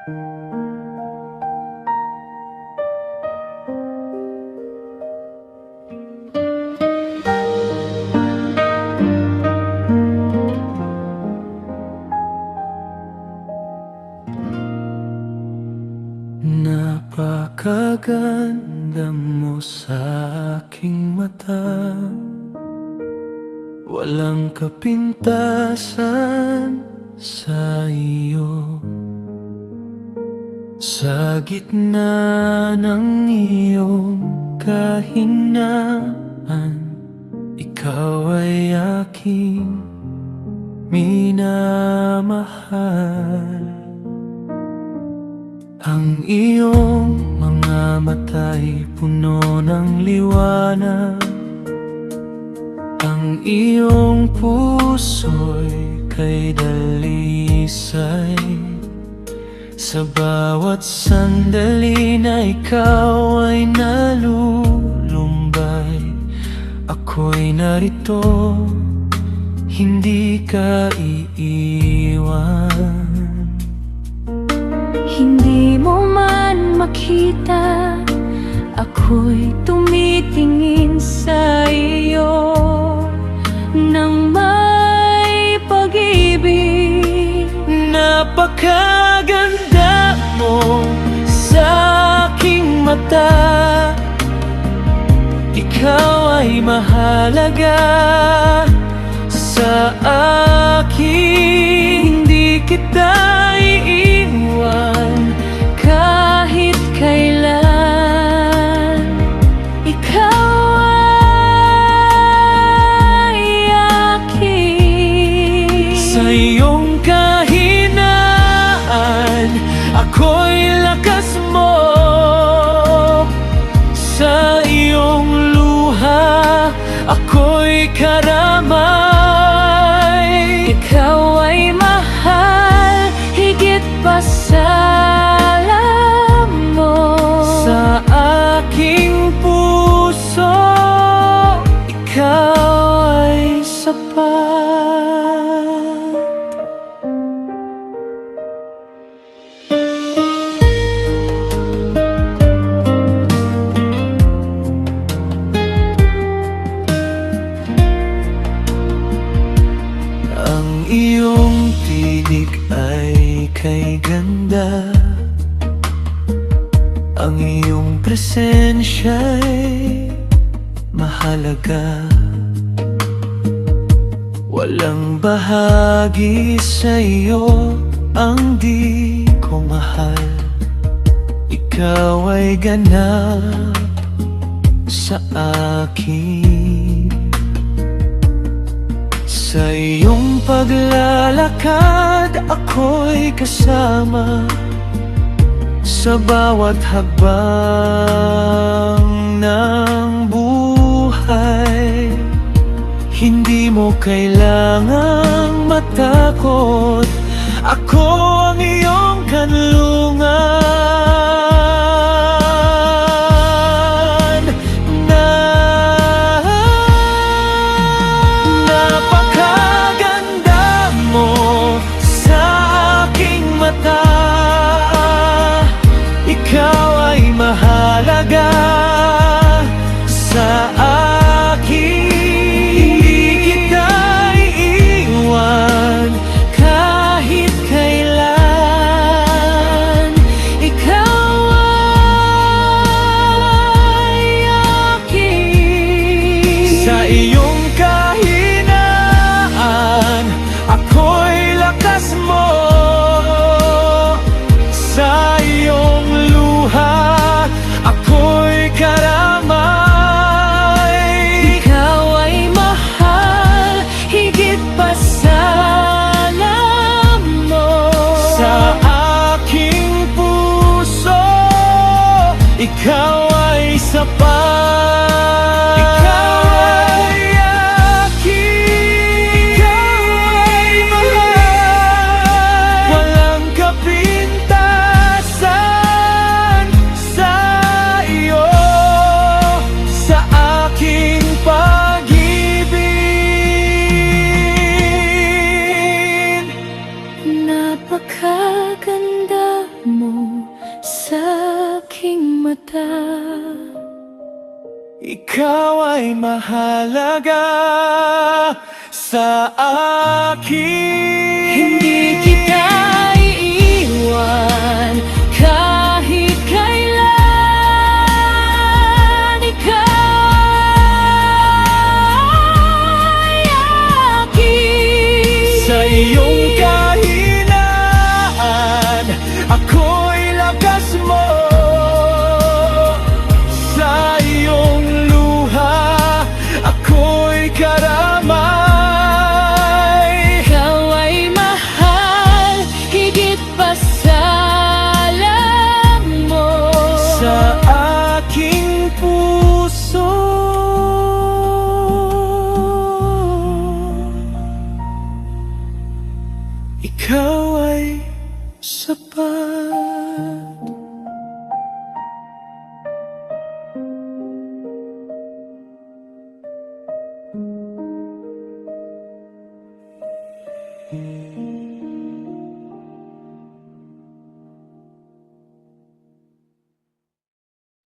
Napakaganda mo sa aking mata, walang kapintasan sa iyo. Sa gitna ng iyong kahinaan, ikaw ay aking minamahal. Ang iyong mga mata'y puno ng liwanag, ang iyong puso'y kay dalisay. Sa bawat sandali na ikaw ay nalulumbay, ako'y narito, hindi ka iiwan. Hindi mo man makita, ako'y tumitingin sa iyo nang may pag-ibig. Napakaganda mo sa aking mata, ikaw ay mahalaga sa akin. Hindi kita iiwan kahit kailan. Ikaw ay akin. Sa iyong kahinaan, ako'y lakas mo. Sa iyong luha, ako'y karamay. Ikaw ay mahal, higit pa sa alam mo. Sa aking puso, ikaw ay sapat. Ang iyong tinig ay kay ganda, ang iyong presensya'y mahalaga. Walang bahagi sa iyo ang di ko mahal. Ikaw ay ganap sa akin. Sa iyong paglalakad, ako'y kasama. Sa bawat hakbang ng buhay, hindi mo kailangang matakot. Ako ang iyong kanlungan. Napakaganda mo sa aking mata, ikaw ay mahalaga sa akin. Hindi kita iiwan kahit kailan. Ikaw ay akin. Sa iyong kahinaan, ako'y lakas mo. Sa iyong luha, ako'y karamay. Ikaw ay mahal, higit pa sa alam mo. Sa aking puso, ikaw ay sapat. Ikaw ay akin. Ikaw ay mahal. Walang kapintasan sa iyo, sa aking pag-ibig. Napakaganda mo aking mata. Ikaw ay mahalaga sa akin. Hindi kita iiwan kahit kailan. Ikaw ay akin. Sa iyong kahinaan, ako'y lakas mo. Sa iyong luha, ako'y karamay. Ikaw ay mahal, higit pa sa alam mo. Sa aking puso, ikaw ay sapat.